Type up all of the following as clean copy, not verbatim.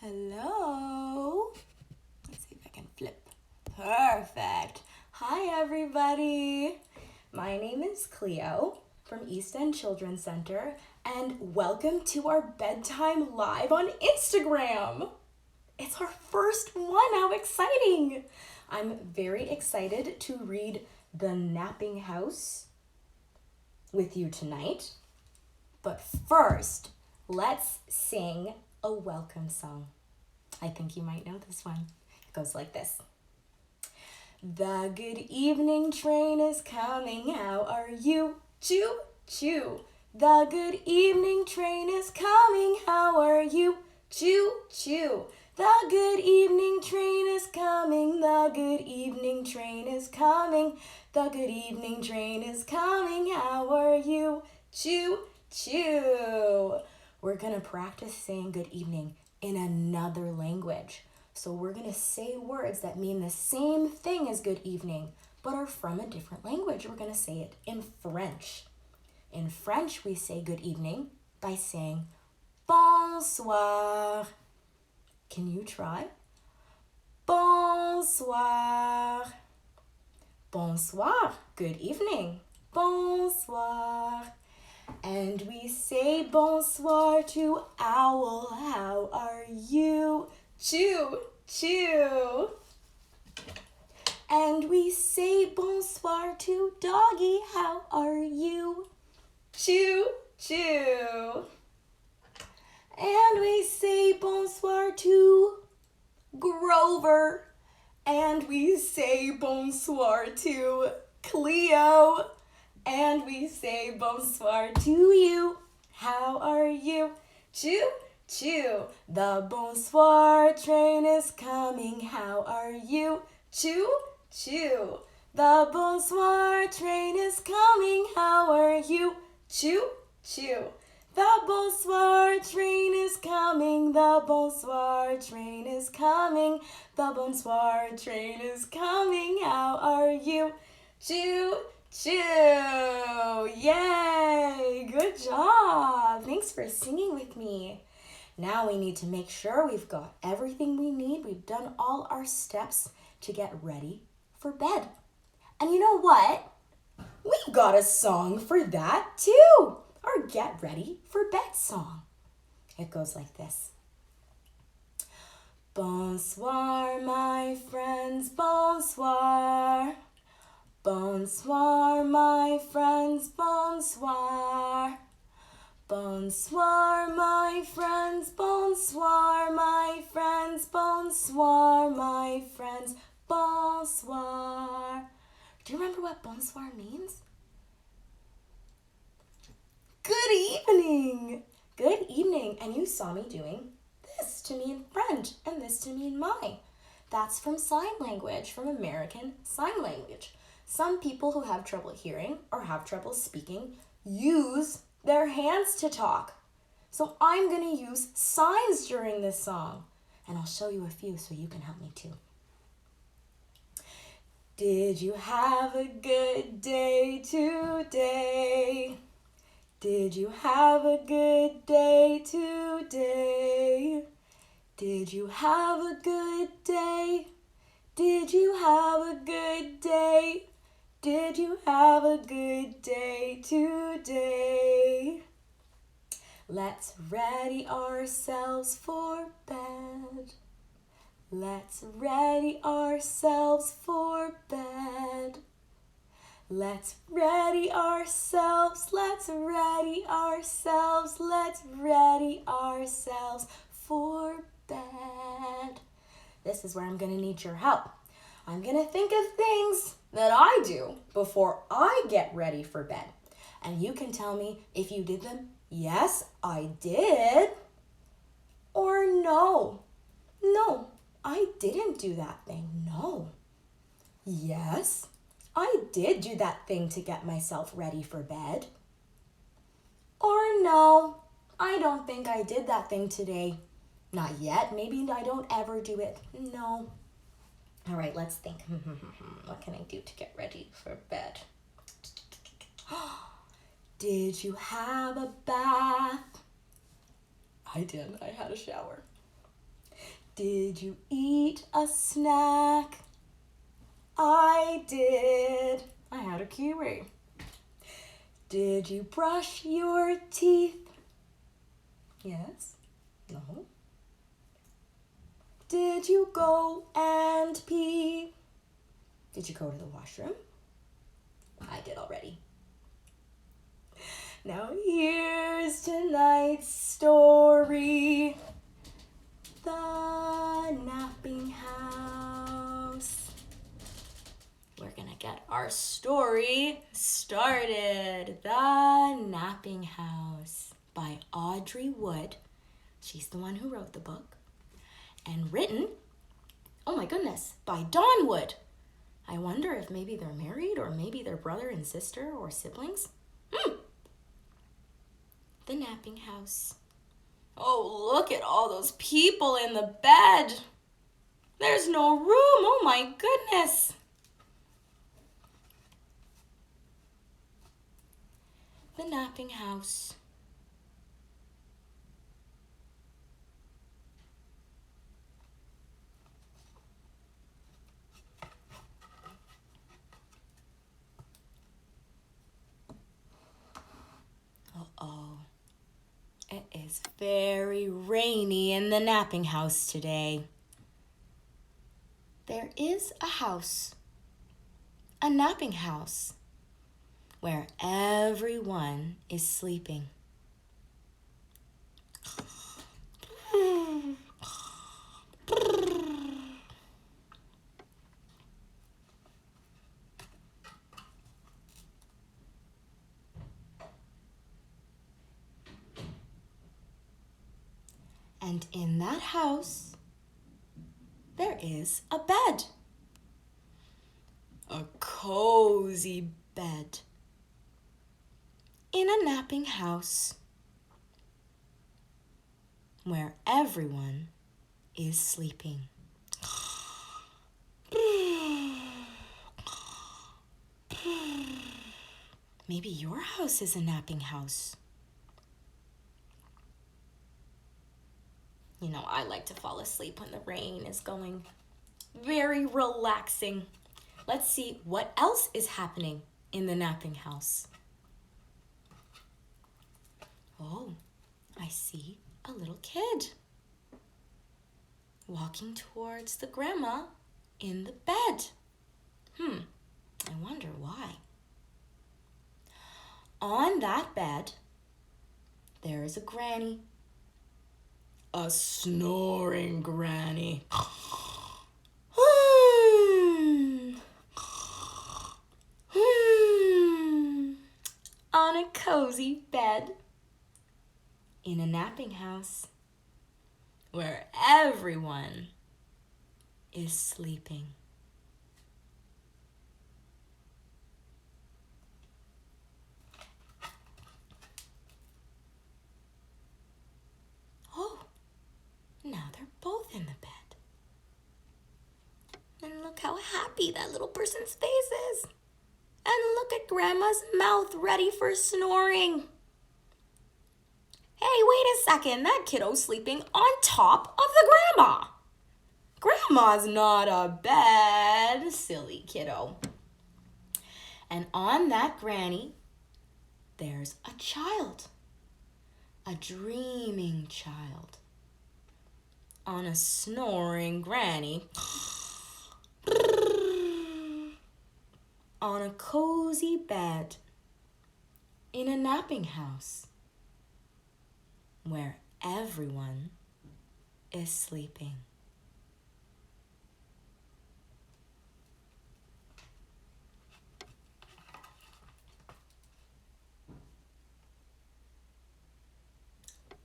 Hello. Let's see if I can flip. Perfect. Hi, everybody. My name is Clio from East End Children's Center, and welcome to our Bedtime Live on Instagram. It's our first one. How exciting! I'm very excited to read The Napping House with you tonight. But first, let's sing a welcome song. I think you might know this one. It goes like this. The good evening train is coming, how are you? Choo, choo. The good evening train is coming, how are you? Choo, choo. The good evening train is coming, the good evening train is coming. The good evening train is coming, how are you? Choo, choo. We're gonna practice saying good evening in another language. So we're gonna say words that mean the same thing as good evening, but are from a different language. We're gonna say it in French. In French, we say good evening by saying bonsoir. Can you try? Bonsoir. Bonsoir, good evening. Bonsoir. And we say bonsoir to owl, how are you? Choo, choo. And we say bonsoir to doggy, how are you? Choo, choo. And we say bonsoir to Grover. And we say bonsoir to Clio. And we say bonsoir to you. How are you? Choo, choo. The bonsoir train is coming. How are you? Choo, choo. The bonsoir train is coming. How are you? Choo, choo. The bonsoir train is coming. The bonsoir train is coming. The bonsoir train is coming. How are you? Choo, choo. Yay! Good job. Thanks for singing with me. Now we need to make sure we've got everything we need. We've done all our steps to get ready for bed. And you know what? We've got a song for that too. Our get ready for bed song. It goes like this. Bonsoir, my friends, bonsoir. Bonsoir, my friends, bonsoir. Bonsoir, my friends, bonsoir, my friends, bonsoir, my friends, bonsoir. Do you remember what bonsoir means? Good evening. Good evening. And you saw me doing this to me in French and this to me in my. That's from sign language, from American Sign Language. Some people who have trouble hearing or have trouble speaking use their hands to talk. So I'm going to use signs during this song. And I'll show you a few so you can help me too. Did you have a good day today? Did you have a good day today? Did you have a good day? Did you have a good day? Did you have a good day today? Let's ready ourselves for bed. Let's ready ourselves for bed. Let's ready ourselves, let's ready ourselves, let's ready ourselves for bed. This is where I'm going to need your help. I'm going to think of things that I do before I get ready for bed. And you can tell me if you did them, yes, I did, or no, I didn't do that thing, no. Yes, I did do that thing to get myself ready for bed. Or no, I don't think I did that thing today. Not yet. Maybe I don't ever do it. No. All right, let's think. What can I do to get ready for bed? Did you have a bath? I did. I had a shower. Did you eat a snack? I did. I had a kiwi. Did you brush your teeth? Yes. No. Did you go and pee? Did you go to the washroom? I did already. Now here's tonight's story. The Napping House. We're gonna get our story started. The Napping House by Audrey Wood. She's the one who wrote the book. And written, oh my goodness, by Dawn Wood. I wonder if maybe they're married or maybe they're brother and sister or siblings. The Napping House. Oh, look at all those people in the bed. There's no room. Oh my goodness. The Napping House. Uh-oh. It is very rainy in the Napping House today. There is a house, a napping house, where everyone is sleeping. And in that house, there is a bed. A cozy bed. In a napping house where everyone is sleeping. Maybe your house is a napping house. You know, I like to fall asleep when the rain is going. Very relaxing. Let's see what else is happening in the napping house. Oh, I see a little kid walking towards the grandma in the bed. I wonder why. On that bed, there is a granny. A snoring granny. On a cozy bed in a napping house where everyone is sleeping. Oh, now they're both in the bed. And look how happy that little person's face is. And look at Grandma's mouth ready for snoring. Hey, wait a second. That kiddo's sleeping on top of the grandma. Grandma's not a bed, silly kiddo. And on that granny, there's a child. A dreaming child. On a snoring granny. On a cozy bed in a napping house where everyone is sleeping.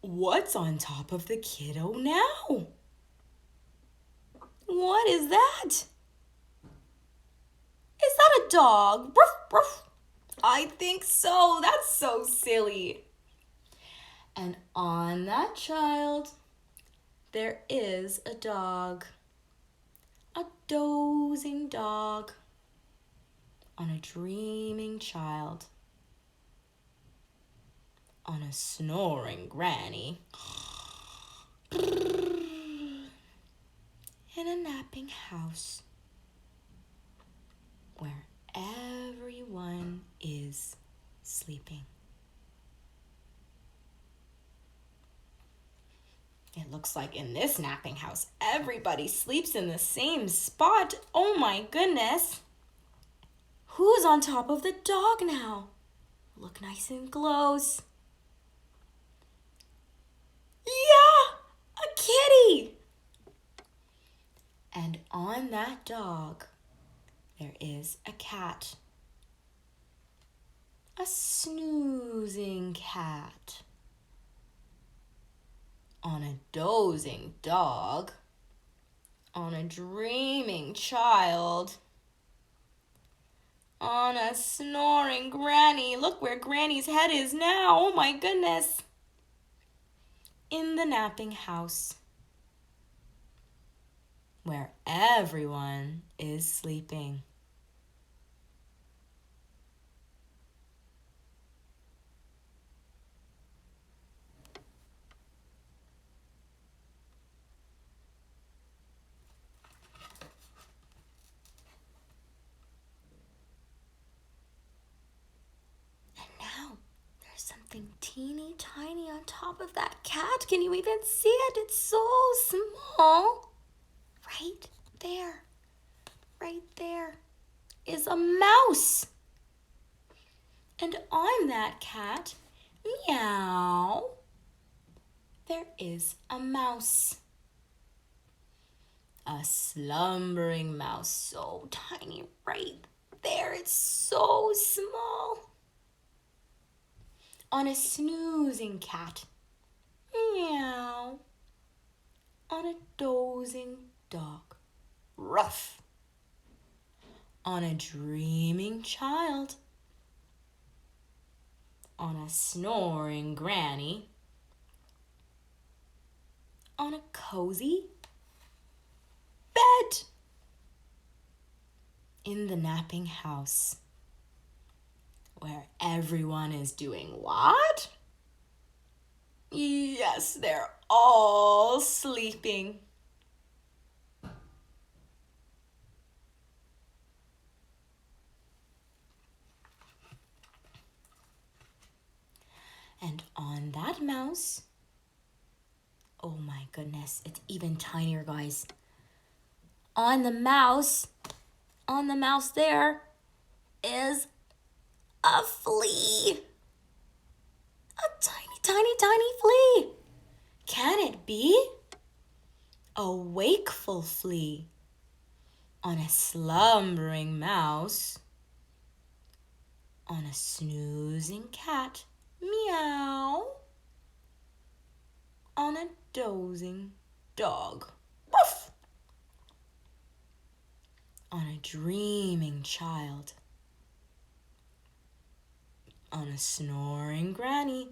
What's on top of the kiddo now? What is that? Is that a dog? Ruff, ruff. I think so. That's so silly. And on that child, there is a dog. A dozing dog on a dreaming child. On a snoring granny. sleeping. It looks like in this napping house, everybody sleeps in the same spot. Oh my goodness. Who's on top of the dog now? Look nice and close. Yeah, a kitty. And on that dog, there is a cat. A snoozing cat. On a dozing dog, on a dreaming child, on a snoring granny. Look where Granny's head is now. Oh my goodness. In the napping house, where everyone is sleeping. Something teeny tiny on top of that cat. Can you even see it? It's so small. Right there is a mouse. And on that cat, meow, there is a mouse. A slumbering mouse, so tiny right there. It's so small. On a snoozing cat, meow. On a dozing dog, ruff. On a dreaming child, on a snoring granny, on a cozy bed. In the napping house, where everyone is doing what? Yes, they're all sleeping. And on that mouse, oh my goodness, it's even tinier, guys. On the mouse there is a flea. A tiny flea. Can it be a wakeful flea on a slumbering mouse, on a snoozing cat, meow, on a dozing dog, woof, on a dreaming child, on a snoring granny,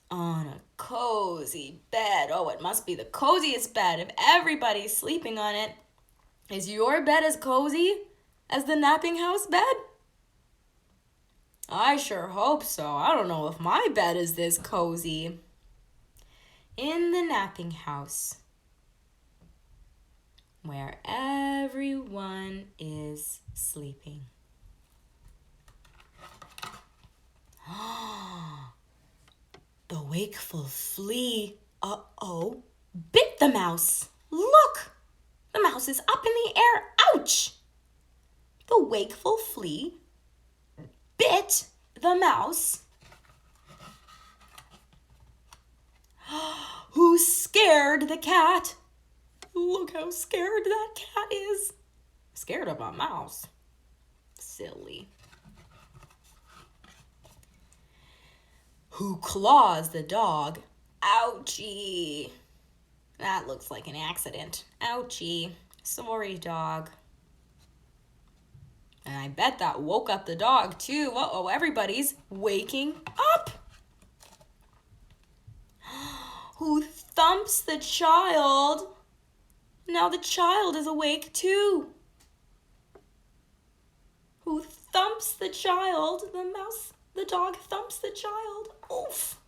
on a cozy bed. Oh, it must be the coziest bed if everybody's sleeping on it. Is your bed as cozy as the napping house bed? I sure hope so. I don't know if my bed is this cozy. In the napping house, where everyone is sleeping. The wakeful flea, bit the mouse. Look, the mouse is up in the air. Ouch! The wakeful flea bit the mouse. Who scared the cat? Look how scared that cat is. Scared of a mouse. Silly. Who claws the dog? Ouchie. That looks like an accident. Ouchie. Sorry, dog. And I bet that woke up the dog too. Uh-oh, everybody's waking up. Who thumps the child? Now the child is awake too. Who thumps the child? The dog thumps the child. Oof.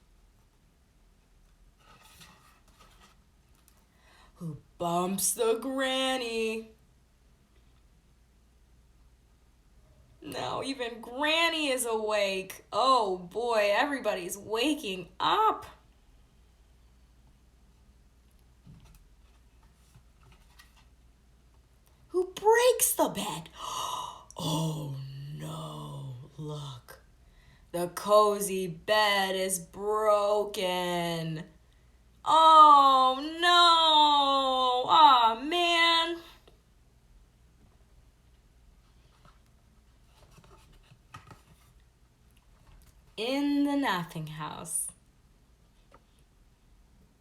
Who bumps the granny. Now even Granny is awake. Oh boy, everybody's waking up. Who breaks the bed? Oh no, look. The cozy bed is broken. Oh no! Aw, man. In the napping house,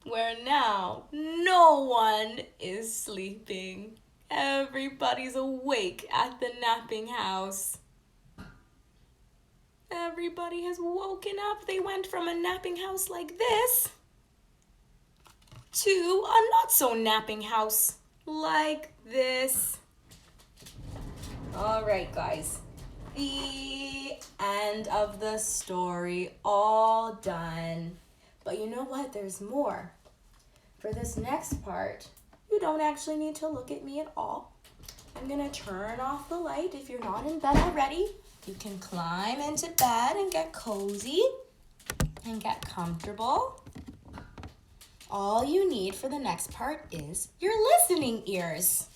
where now no one is sleeping. Everybody's awake at the napping house. Everybody has woken up. They went from a napping house like this to a not so napping house like this. All right, guys. The end of the story, all done. But you know what? There's more. For this next part, you don't actually need to look at me at all. I'm gonna turn off the light. If you're not in bed already, you can climb into bed and get cozy and get comfortable. All you need for the next part is your listening ears.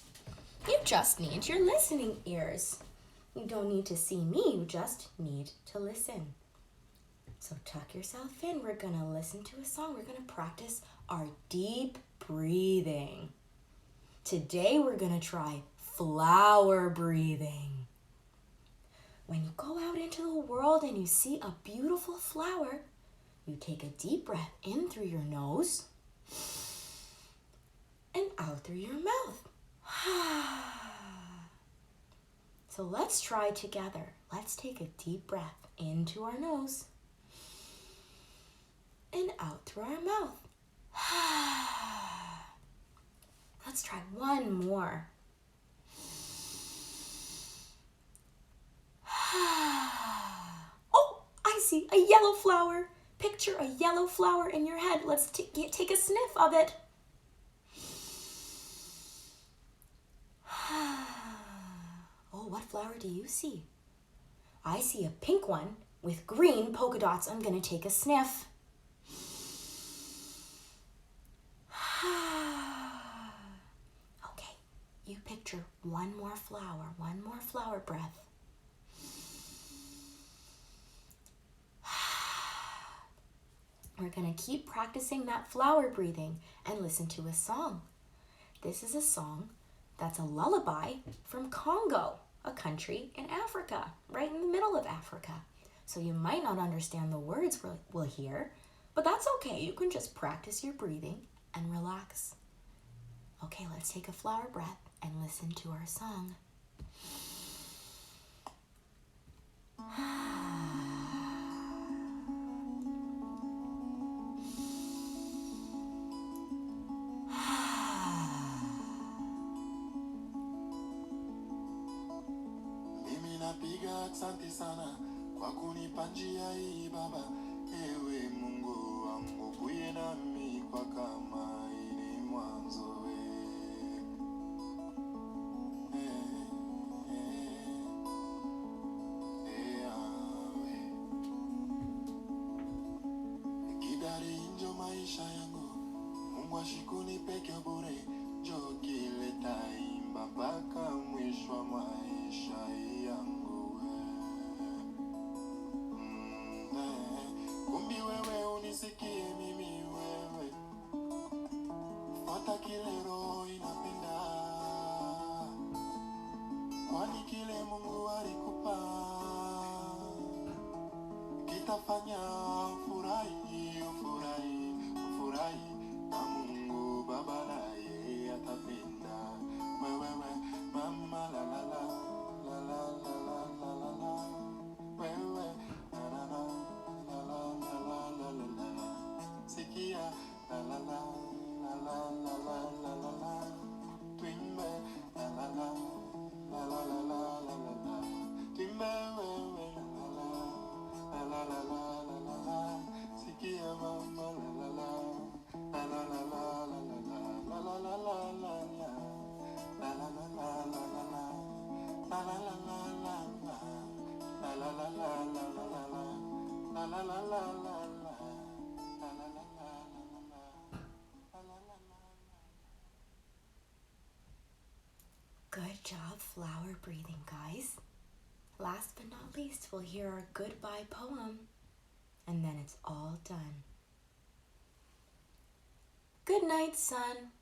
You just need your listening ears. You don't need to see me, you just need to listen. So tuck yourself in. We're gonna listen to a song. We're gonna practice our deep breathing. Today we're gonna try flower breathing. When you go out into the world and you see a beautiful flower, you take a deep breath in through your nose and out through your mouth. So let's try together. Let's take a deep breath into our nose and out through our mouth. Let's try one more. Oh, I see a yellow flower. Picture a yellow flower in your head. Let's take a sniff of it. Oh, what flower do you see? I see a pink one with green polka dots. I'm going to take a sniff. Okay, you picture one more flower breath. We're going to keep practicing that flower breathing and listen to a song. This is a song that's a lullaby from Congo, a country in Africa, right in the middle of Africa. So you might not understand the words we'll hear, but that's okay. You can just practice your breathing and relax. Okay, let's take a flower breath and listen to our song. Asante sana kwa kunipa njia hii Baba, ewe Mungu wangu, kuye nami kwa kama ili mwanzo kidari njo maisha yangu, Mungu ashikuni peke bure, njo kile taimba mpaka mwisho wa maisha yangu. Kumbi wewe unisikie mimi wewe, fuata kile roho inapenda, kwani kile Mungu alikupa kitafanya ufurahi, na Mungu Baba naye atapenda wewe mama la la la la la la la la la wewe la la la la la la la la sikia la la la la la la la la la twimbe la la la la la la la la la twimbe wewe la la la la la la la la sikia mama la la la la la la la la la la la la la la la la la la la. Good job flower breathing, guys. Last but not least, we'll hear our goodbye poem, and then it's all done. Good night, sun.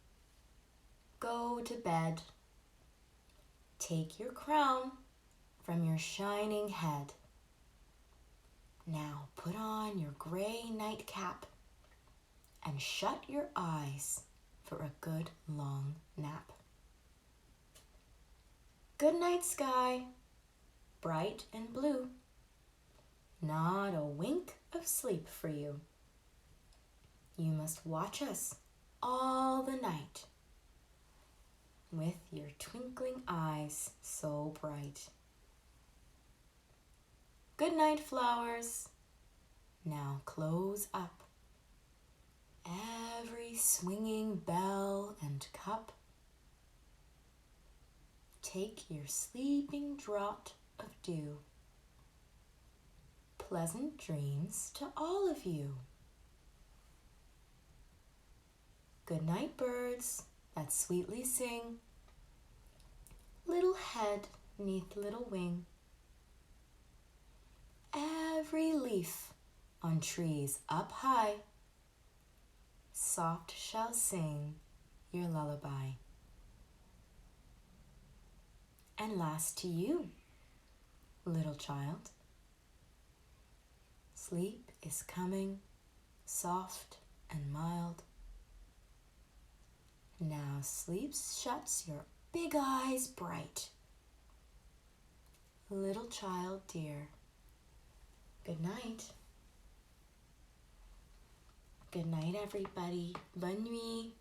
Go to bed. Take your crown from your shining head. Now put on your gray nightcap and shut your eyes for a good long nap. Good night, sky, bright and blue. Not a wink of sleep for you. You must watch us all the night with your twinkling eyes so bright. Good night, flowers. Now close up. Every swinging bell and cup. Take your sleeping draught of dew. Pleasant dreams to all of you. Good night, birds that sweetly sing. Little head 'neath little wing. Every leaf on trees up high soft shall sing your lullaby. And last to you, little child. Sleep is coming, soft and mild. Now sleep shuts your big eyes bright. Little child dear, good night. Good night, everybody. Bonne nuit.